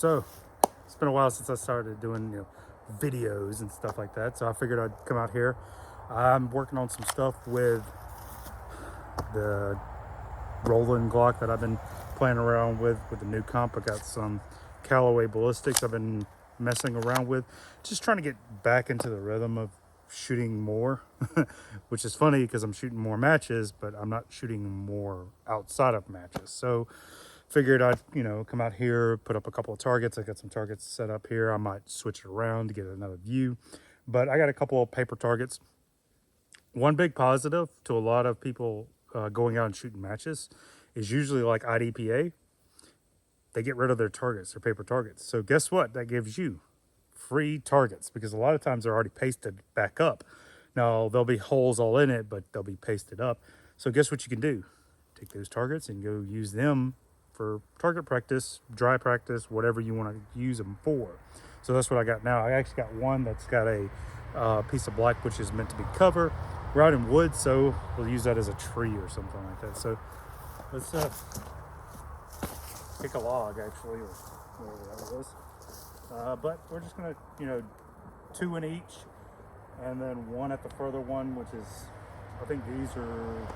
So it's been a while since I started doing videos and stuff like that. So I figured I'd come out here. I'm working on some stuff with the Roland Glock that I've been playing around with the new comp. I got some Callaway ballistics I've been messing around with, just trying to get back into the rhythm of shooting more, which is funny because I'm shooting more matches, but I'm not shooting more outside of matches. So figured I'd come out here, put up a couple of targets. I got some targets set up here. I might switch it around to get another view, but I got a couple of paper targets. One big positive to a lot of people going out and shooting matches is usually like IDPA. They get rid of their targets, their paper targets. So guess what? That gives you free targets, because a lot of times they're already pasted back up. Now there'll be holes all in it, but they'll be pasted up. So guess what you can do? Take those targets and go use them for target practice, dry practice, whatever you want to use them for. So that's what I got now. I actually got one that's got a piece of black, which is meant to be cover. We're out in wood, so we'll use that as a tree or something like that. So let's pick a log, actually, or whatever that was. But we're just gonna, 2 in each, and then one at the further one, which is, I think these are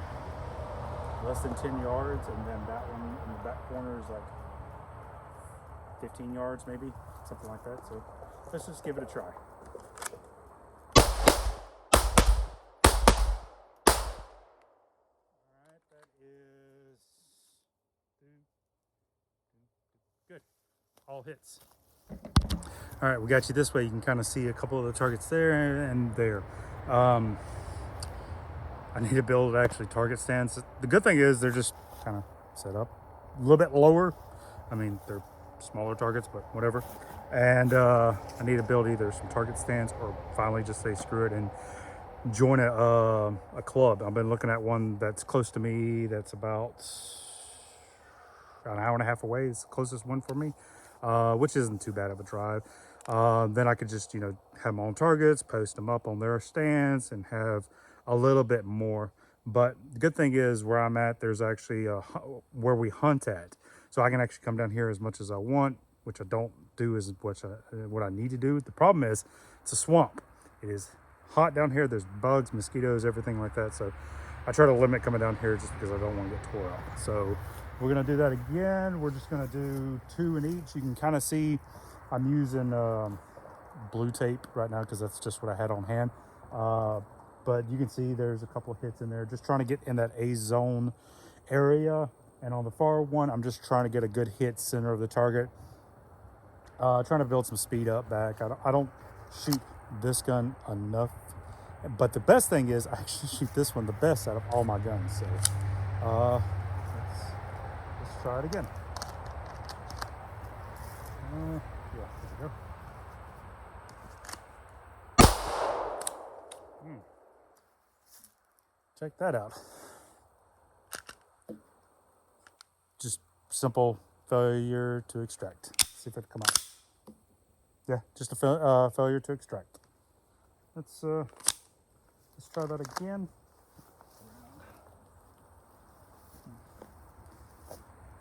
less than 10 yards, and then that one in the back corner is like 15 yards, maybe, something like that. So let's just give it a try. Good. All hits. All right, we got you this way. You can kind of see a couple of the targets there and there. I need to build actually target stands. The good thing is they're just kind of set up a little bit lower. I mean, they're smaller targets, but whatever. And I need to build either some target stands or finally just say screw it and join a club. I've been looking at one that's close to me. That's about an hour and a half away. It's the closest one for me, which isn't too bad of a drive. Then I could just, have my own targets, post them up on their stands, and have a little bit more. But the good thing is where I'm at, there's actually where we hunt at. So I can actually come down here as much as I want, which I don't do as what I need to do. The problem is it's a swamp. It is hot down here. There's bugs, mosquitoes, everything like that. So I try to limit coming down here just because I don't want to get tore up. So we're going to do that again. We're just going to do 2 in each. You can kind of see I'm using blue tape right now because that's just what I had on hand. But you can see there's a couple of hits in there. Just trying to get in that A zone area. And on the far one, I'm just trying to get a good hit center of the target. Trying to build some speed up back. I don't shoot this gun enough. But the best thing is I actually shoot this one the best out of all my guns. So let's try it again. Yeah, there we go. Check that out. Just simple failure to extract. See if it'll come out. Yeah, just a failure to extract. Let's try that again.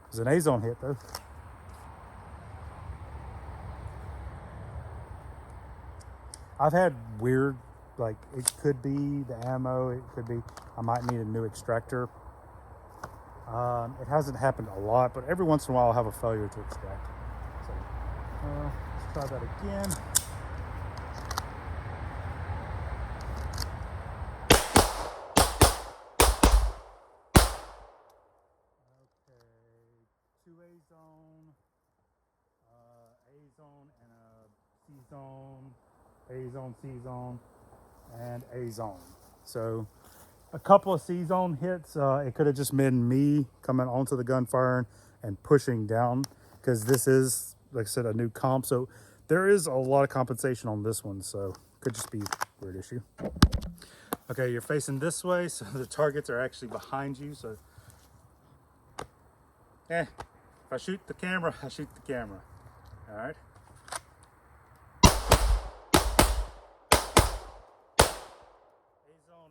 It's an A-zone hit though. I've had weird, like it could be the ammo, it could be I might need a new extractor. It hasn't happened a lot, but every once in a while I'll have a failure to extract. So let's try that again. Okay, 2 A-zone, A-zone and a C-zone. A-zone, C-zone, and A-zone. So a couple of C-zone hits. It could have just been me coming onto the gun firing and pushing down, because this is, like I said, a new comp. So there is a lot of compensation on this one. So could just be a weird issue. Okay, you're facing this way, so the targets are actually behind you. So if I shoot the camera, I shoot the camera. All right.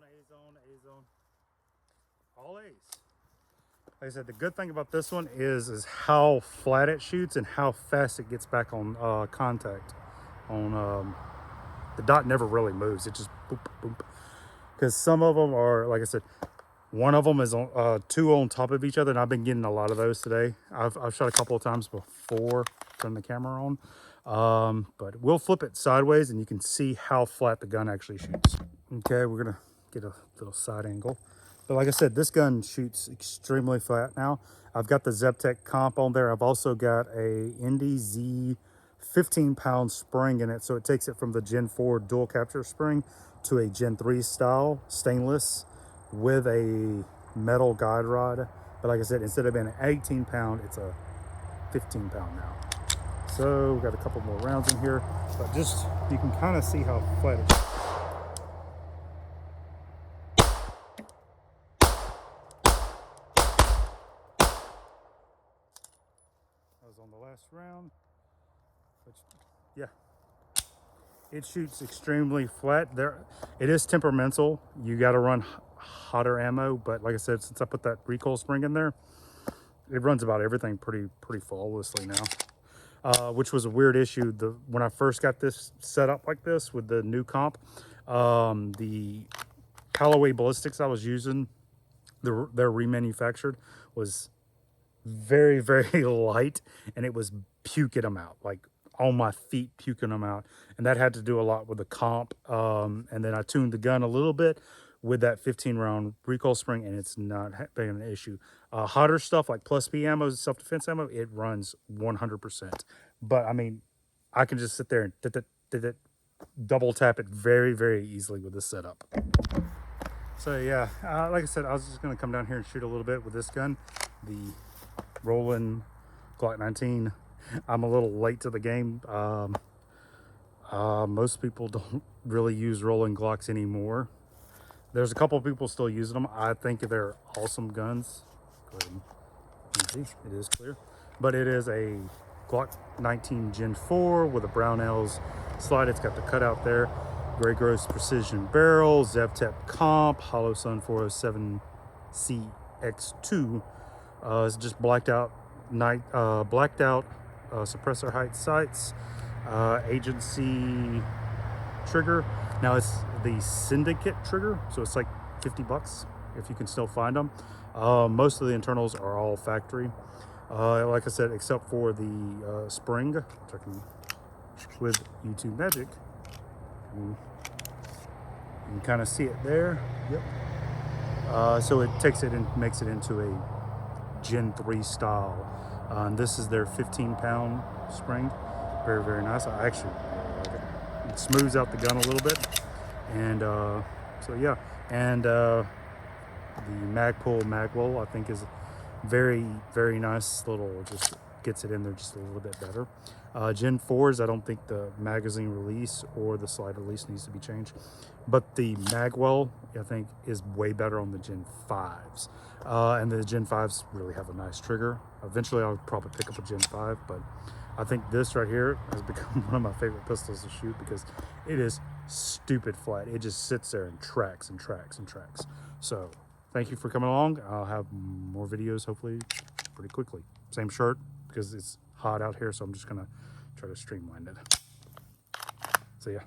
A-zone, A-zone. All A's. Like I said, the good thing about this one is how flat it shoots and how fast it gets back on contact. On the dot never really moves. It just boop, boop. Because some of them are, like I said, one of them is on, two on top of each other, and I've been getting a lot of those today. I've shot a couple of times before turning the camera on. But we'll flip it sideways, and you can see how flat the gun actually shoots. Okay, we're gonna get a little side angle. But like I said, this gun shoots extremely flat now. I've got the Zeptec comp on there. I've also got a Indy Z 15-pound spring in it. So it takes it from the Gen 4 dual capture spring to a Gen 3 style stainless with a metal guide rod. But like I said, instead of being an 18-pound, it's a 15-pound now. So we've got a couple more rounds in here, but just, you can kind of see how flat it is. That was on the last round, but yeah, it shoots extremely flat. There, it is temperamental. You got to run hotter ammo, but like I said, since I put that recoil spring in there, it runs about everything pretty flawlessly now. Which was a weird issue. When I first got this set up like this with the new comp, the Callaway ballistics I was using, they're remanufactured, was very light, and it was puking them out, like on my feet, puking them out. And that had to do a lot with the comp. And then I tuned the gun a little bit with that 15-round recoil spring, and it's not been an issue. Hotter stuff like plus P ammo, self-defense ammo, it runs 100%. But I mean, I can just sit there and double tap it very easily with this setup. So yeah, like I said, I was just gonna come down here and shoot a little bit with this gun, the Roland Glock 19. I'm a little late to the game. Most people don't really use Roland Glocks anymore. There's a couple of people still using them. I think they're awesome guns. Go ahead and see, it is clear. But it is a Glock 19 Gen 4 with a Brownells slide. It's got the cutout there. Grey Gross Precision Barrel, Zeptec Comp, Hollow Sun 407 CX2. It's just blacked out suppressor height sights, agency trigger. Now it's the syndicate trigger, so it's like $50 if you can still find them. Most of the internals are all factory, like I said, except for the spring, which I can, with YouTube Magic, you can kind of see it there. Yep. So it takes it and makes it into a Gen 3 style. And this is their 15-pound spring. Very nice. I actually like it. It smooths out the gun a little bit. And so yeah. And the Magpul Magwell, I think, is very nice little, just gets it in there just a little bit better. Gen 4s, I don't think the magazine release or the slide release needs to be changed, but the Magwell, I think, is way better on the Gen 5s. And the Gen 5s really have a nice trigger. Eventually I'll probably pick up a Gen 5, but I think this right here has become one of my favorite pistols to shoot because it is stupid flat. It just sits there and tracks. So thank you for coming along. I'll have more videos hopefully pretty quickly. Same shirt because it's hot out here, so I'm just gonna try to streamline it. So yeah.